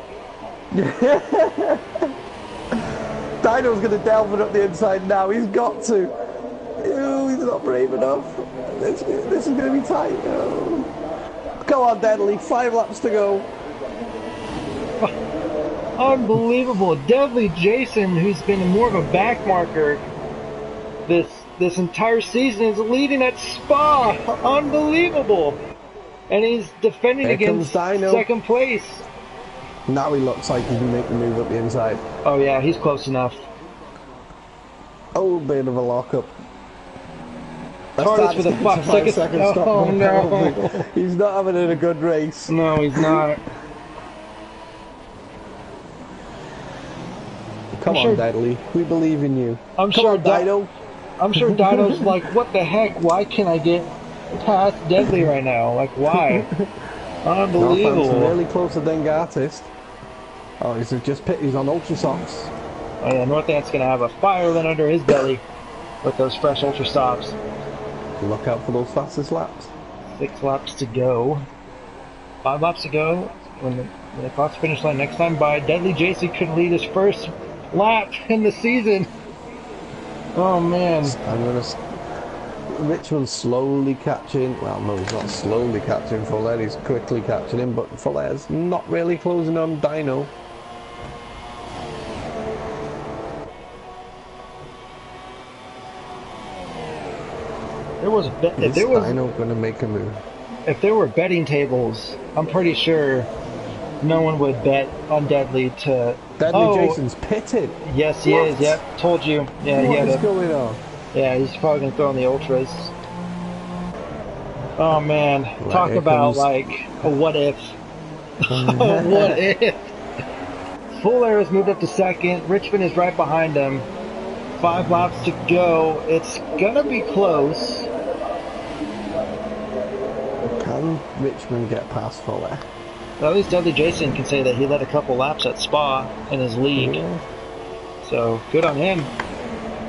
Dino's going to delve it up the inside now. He's got to. Ew, he's not brave enough. This is going to be tight. Oh. Come on, Deadly. 5 laps to go. Unbelievable. Deadly Jason, who's been more of a back marker this entire season, is leading at Spa. Unbelievable. And he's defending against second place. Now he looks like he can make the move up the inside. Oh yeah, he's close enough. Oh, bit of a lockup. Targets with a 5 second stop. Oh no. He's not having a good race. No, he's not. Come on, Deadly. We believe in you. I'm Come sure on, Dido. I'm sure Dido's like, what the heck? Why can't I get past Deadly right now? Like, why? Unbelievable. No, really close to Dengartist. Oh, he's just pit. He's on Ultra Socks. Oh yeah, Northant's gonna have a fire lit under his belly with those fresh Ultra Socks. Look out for those fastest laps. 6 laps to go. 5 laps to go. When they cross the finish line next time by, Deadly Jason could lead his first lap in the season. Oh man. Richmond's slowly catching. Well, no, he's not slowly catching Fuller. He's quickly catching him, but Fuller's not really closing on Dino. There was Dino going to make a move. If there were betting tables, I'm pretty sure no one would bet on Deadly to. Deadly Jason's pitted. Yes, he is. Yep, told you. Yeah, what is going on? Yeah, he's probably gonna throw in the ultras. Oh man, talk about like a what if. What if? Fuller has moved up to second. Richmond is right behind him. 5 laps to go. It's gonna be close. Can Richmond get past Fuller? Well, at least Deadly Jason can say that he led a couple laps at Spa in his league. Yeah. So good on him.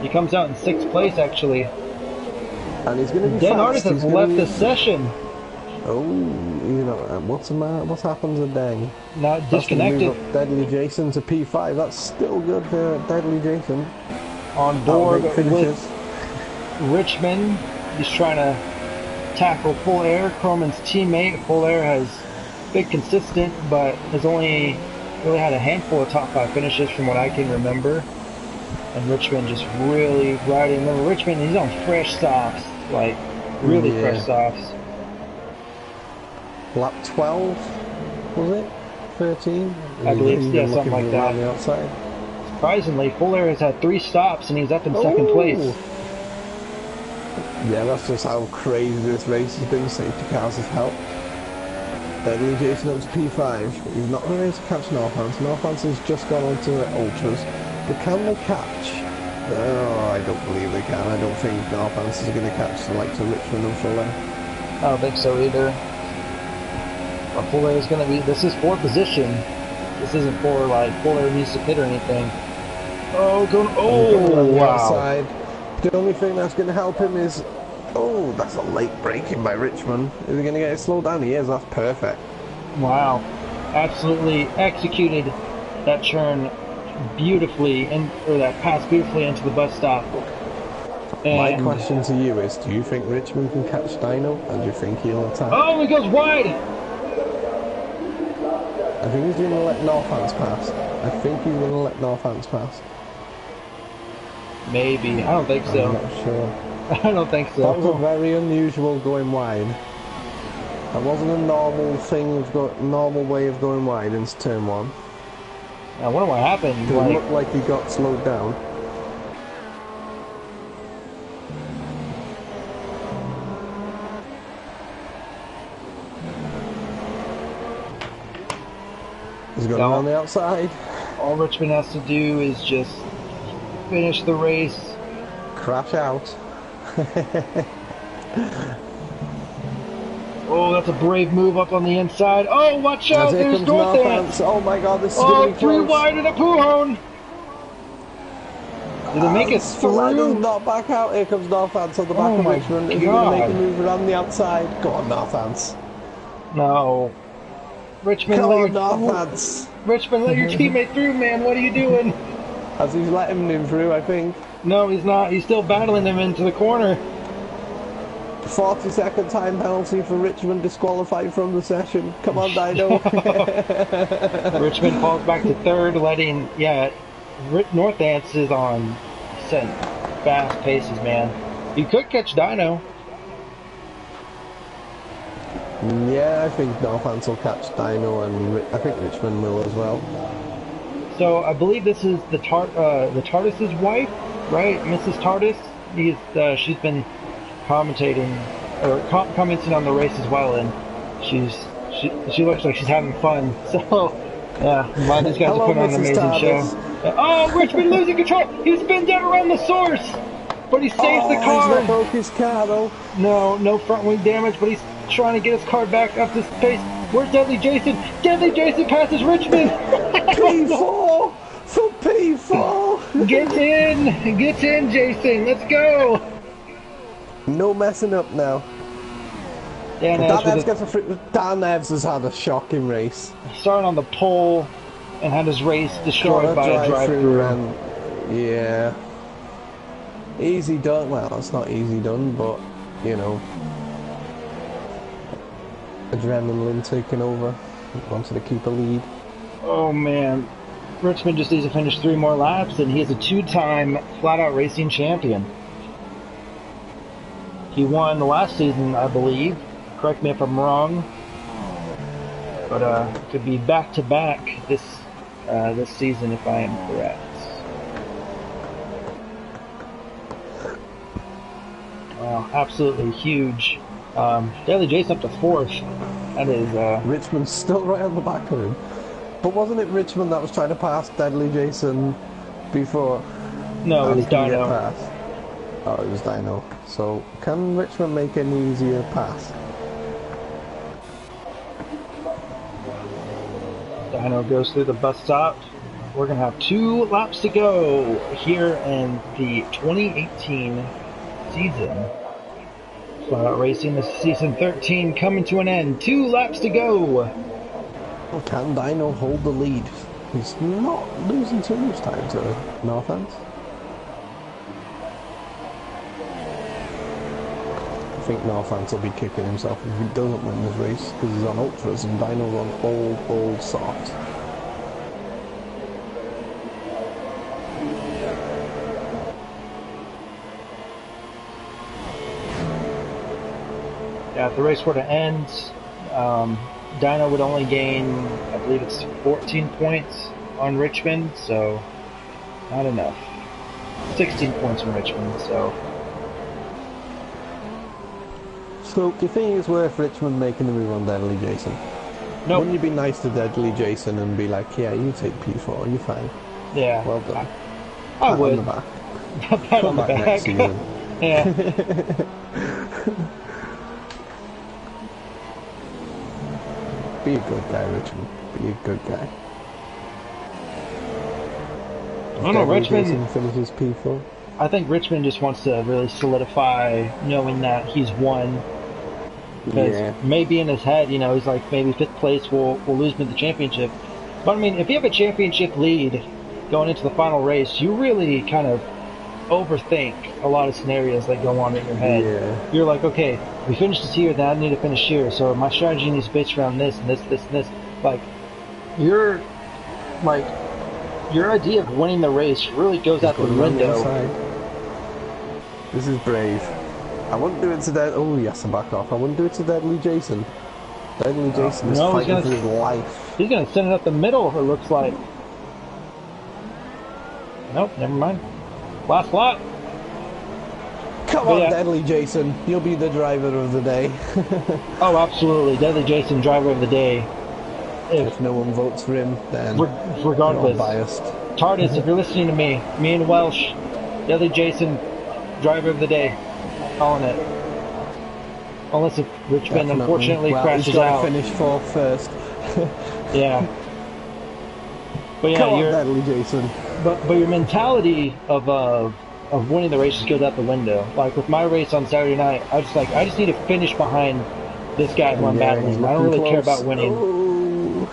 He comes out in 6th place actually. And he's going to be Dan Artist has left the session. Oh, you know what's the matter? What's happened to Dang? Not disconnected. Deadly Jason to P5. That's still good for Deadly Jason. On board with Richmond. He's trying to tackle Full Air, Croman's teammate. Full Air has been consistent, but has only really had a handful of top 5 finishes from what I can remember. And Richmond just really riding. Remember, Richmond, he's on fresh softs, like really fresh softs. Lap 12, was it? 13? I believe, yeah, something like that. On the outside. Surprisingly, Full Air has had 3 stops and he's up in 2nd place. Yeah, that's just how crazy this race has been. Safety cars have helped. Deadly Jason up to P5. He's not going to catch Northants. Northants has just gone on to Ultras. But can they catch? Oh, I don't believe they can. I don't think Northants is going to catch the likes of Richmond and Fuller. I don't think so either. But Fuller is going to be. This is 4th position. This isn't for like Fuller needs to pit or anything. Oh, going. Oh, wow. Outside. The only thing that's going to help him is. Oh, that's a late braking by Richmond. Is he going to get it slowed down? He is. That's perfect. Wow. Absolutely executed that turn beautifully, or that pass beautifully into the bus stop. My And question to you is, do you think Richmond can catch Dino? And do you think he'll attack? Oh, he goes wide! I think he's going to let Northants pass. I think he's going to let Northants pass. Maybe. I don't think so. I'm not sure. I don't think so. That was a very unusual going wide. That wasn't a normal thing, normal way of going wide into turn 1. I wonder what happened. It looked like he got slowed down. He's going on the outside. All Richmond has to do is just finish the race. Crash out. Oh, that's a brave move up on the inside. Oh, watch out! There's Northants. Oh my God, this is going to be close. 3 wide and a Pujon. Did they make it through? Does not back out. Here comes Northants on the back of Richmond. Is he going to make a move around the outside? Go on, Northants. No. Richmond, Come on, Northants. Richmond, let your teammate through, man. What are you doing? As he's letting him through, I think. No, he's not. He's still battling him into the corner. 40-second time penalty for Richmond, disqualified from the session. Come on, Dino. Richmond falls back to third, letting, Northants is on setting fast paces, man. You could catch Dino. Yeah, I think Northants will catch Dino, and I think Richmond will as well. So I believe this is the TARDIS's wife, right? Mrs. TARDIS. She's been commentating or commenting on the race as well, and she looks like she's having fun. So yeah, I'm glad these guys are putting on an amazing show. Oh, Richmond losing control. He spins down around the source, but he saves the car. He's not broke his car though. No front wing damage, but he's trying to get his car back up to pace. Where's Deadly Jason? Deadly Jason passes Richmond. P4 for P4. Get in, Jason. Let's go. No messing up now. Dan Neves has had a shocking race. Started on the pole and had his race destroyed by a drive-through. Yeah. Easy done. Well, it's not easy done, but, you know. Adrenaline taking over. Wanted to keep a lead. Oh, man. Richmond just needs to finish 3 more laps, and he is a 2-time flat-out racing champion. He won the last season, I believe. Correct me if I'm wrong. But could be back-to-back this season if I am correct. Wow, absolutely huge. Deadly Jason up to 4th. That is Richmond's still right on the back of him. But wasn't it Richmond that was trying to pass Deadly Jason before? No, it was Dino. Oh, it was Dino. So, can Richmond make an easier pass? Dino goes through the bus stop. We're going to have 2 laps to go here in the 2018 season. Flat Out Racing, this is season 13 coming to an end. 2 laps to go. Well, can Dino hold the lead? He's not losing too much time to Northants. I think Northants will be kicking himself if he doesn't win this race, because he's on ultras and Dino's on old soft. Yeah, if the race were to end, Dino would only gain, I believe it's 14 points on Richmond, so not enough. 16 points on Richmond, so. So, do you think it's worth Richmond making the move on Deadly Jason? No. Wouldn't you be nice to Deadly Jason and be like, yeah, you take P4, you're fine. Yeah. Well done. I would. On the back. Pat on the back. Next season. Yeah. Be a good guy, Richmond. Be a good guy. I don't know, Richmond finishes P4. I think Richmond just wants to really solidify knowing that he's won. Because maybe in his head, you know, he's like, maybe 5th place will lose me the championship. But I mean, if you have a championship lead going into the final race, you really kind of overthink a lot of scenarios that go on in your head. Yeah. You're like, okay, we finished this here, then I need to finish here. So my strategy needs to be based around this and this, this, and this. Like, your idea of winning the race really goes out the window. This is brave. I wouldn't do it to Deadly. Oh yes, I'm back off. I wouldn't do it to Deadly Jason. Deadly Jason is fighting for his life. He's gonna send it up the middle. It looks like. Nope, never mind. Last lap. Come on, Deadly Jason. You'll be the driver of the day. Oh, absolutely. Deadly Jason, driver of the day. If no one votes for him, then regardless, biased. TARDIS, if you're listening to me and Welsh, Deadly Jason, driver of the day. Calling it. Unless if Richmond unfortunately crashes out. Finish 4th first. Yeah. But yeah, Come on, Deadly Jason. But your mentality of winning the race just goes out the window. Like with my race on Saturday night, I just need to finish behind this guy who I'm battling. I don't really care about winning. Ooh.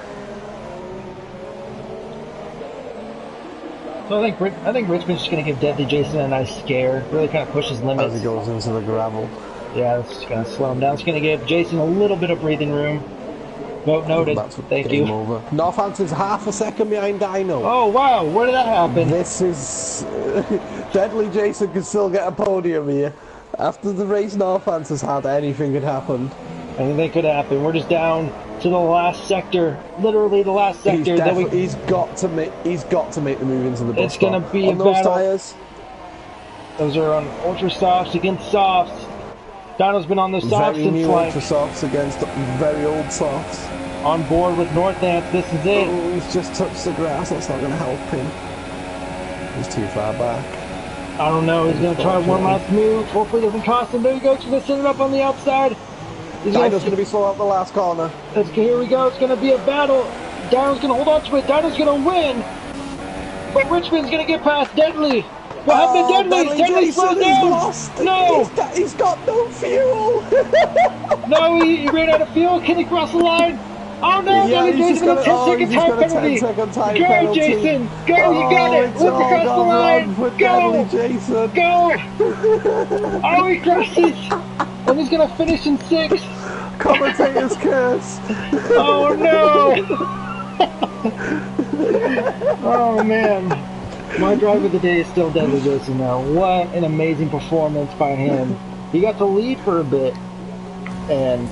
So I think Richmond's just gonna give Deadly Jason a nice scare, really kind of push his limits as he goes into the gravel. Yeah, this is going to slow him down. It's going to give Jason a little bit of breathing room. Vote noted. Thank you. Over. Northampton's half a second behind Dino. Oh, wow. Where did that happen? This is... Deadly Jason can still get a podium here. After the race Northampton's had, anything could happen. Anything could happen. We're just down to the last sector. Literally the last sector. He's got to make the move into the bus It's going to be on a those battle. tyres. Those are on ultra softs against softs. Dino's been on the softs very since new like ultra softs against very old softs. On board with Northants. This is it. Oh, he's just touched the grass. That's not going to help him. He's too far back. I don't know. He's going to try one last move. Hopefully it doesn't cost him. There he goes. He's going to set it up on the outside. Dino's going to be slow out the last corner. Here we go. It's going to be a battle. Dino's going to hold on to it. Dino's going to win. But Richmond's going to get past Deadly. What happened to Deadly? Deadly slowed down. Lost. No. He's got no fuel. No, he ran out of fuel. Can he cross the line? Oh no, yeah, Deadly Jason with a 10-second time penalty. Go, Jason. Go, you got it. Look across the line. Go. Jason. Go. Oh, he crashes. And he's going to finish in 6th. Commentator's curse. Oh no. Oh man. My driver of the day is still Deadly Jason now. What an amazing performance by him. He got to lead for a bit, and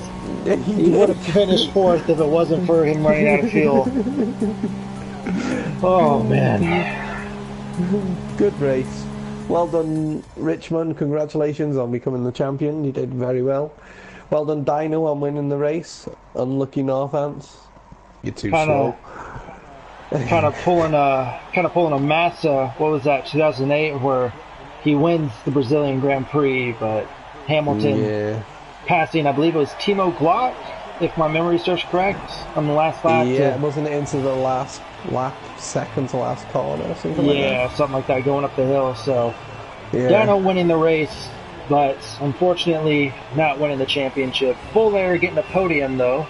he would have finished 4th if it wasn't for him running out of fuel. Oh man. Good race. Well done, Richmond. Congratulations on becoming the champion. You did very well. Well done, Dino, on winning the race. Unlucky Northants. You're too slow. Kind of pulling a Massa. What was that? 2008, where he wins the Brazilian Grand Prix, but Hamilton passing. I believe it was Timo Glock, if my memory serves correct, on the last lap. Yeah, wasn't it into the last lap, second to last corner or something like that? Yeah, something like that, going up the hill. So Dino winning the race, but unfortunately not winning the championship. Full air getting a podium though,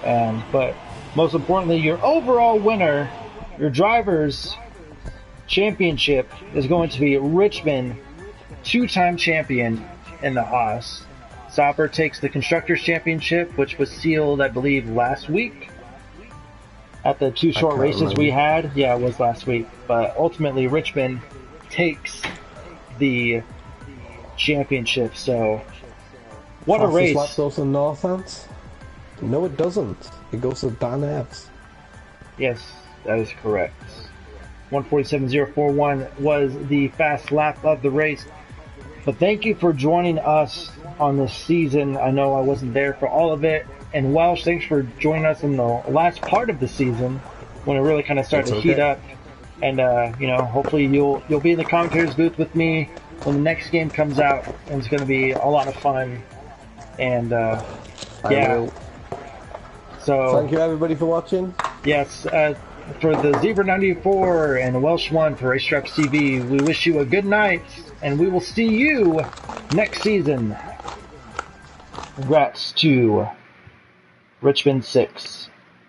but. Most importantly, your overall winner, your driver's championship, is going to be Richmond, 2-time champion in the Haas. Sauber takes the Constructors' Championship, which was sealed, I believe, last week. At the 2 short races we had. Yeah, it was last week. But ultimately, Richmond takes the championship. So, what a race. Lap goes to Northants? No, it doesn't. It goes to Dan Evs. Yes, that is correct. 147.041 was the fast lap of the race. But thank you for joining us on this season. I know I wasn't there for all of it. And Welsh, thanks for joining us in the last part of the season when it really kind of started to heat up. And you know, hopefully you'll be in the commentator's booth with me when the next game comes out, and it's going to be a lot of fun. And yeah. So thank you everybody for watching. Yes, for the Zebra 94 and Welsh 1 for Racetracks TV, we wish you a good night, and we will see you next season. Congrats to Richmond 6.